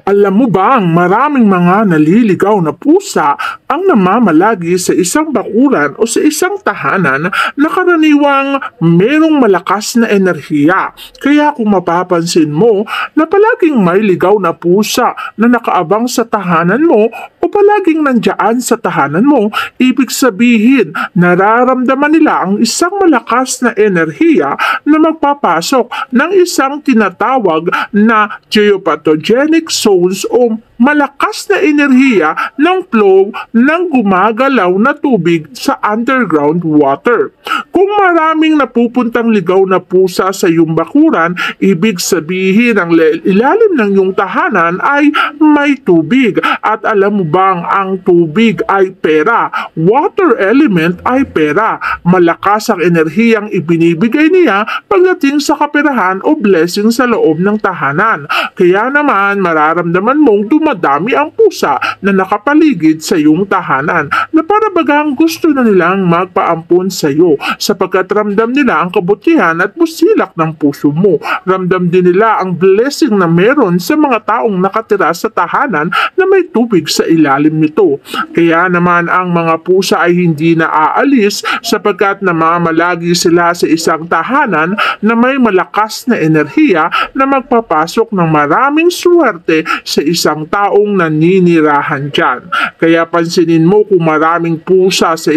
Alam mo bang maraming mga naliligaw na pusa ang namamalagi sa isang bakuran o sa isang tahanan na karaniwang merong malakas na enerhiya. Kaya kung mapapansin mo na palaging may ligaw na pusa na nakaabang sa tahanan mo o palaging nandiyan sa tahanan mo, ibig sabihin nararamdaman nila ang isang malakas na enerhiya na magpapasok ng isang tinatawag na geopathogenic zones o malakas na enerhiya ng flow ng gumagalaw na tubig sa underground water. Kung maraming napupuntang ligaw na pusa sa iyong bakuran, ibig sabihin ang ilalim ng iyong tahanan ay may tubig. At alam mo bang ang tubig ay pera? Water element ay pera. Malakas ang enerhiyang ibinibigay niya pagdating sa kaperahan o blessing sa loob ng tahanan. Kaya naman mararamdaman mong dumadami ang pusa na nakapaligid sa iyong tahanan na para bagang gusto na nilang magpaampon sa iyo sapagkat ramdam nila ang kabutihan at busilak ng puso mo. Ramdam din nila ang blessing na meron sa mga taong nakatira sa tahanan na may tubig sa ilalim nito. Kaya naman ang mga pusa ay hindi na aalis sapagkat namamalagi sila sa isang tahanan na may malakas na enerhiya na magpapasok ng maraming swerte sa isang taong naninirahan dyan. Kaya pansinin mo kung maraming pusa sa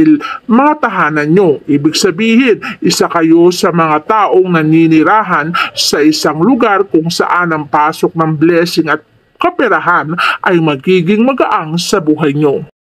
mga tahanan nyo. Ibig sabihin, isa kayo sa mga taong naninirahan sa isang lugar kung saan ang pasok ng blessing at kaperahan ay magiging magaang sa buhay nyo.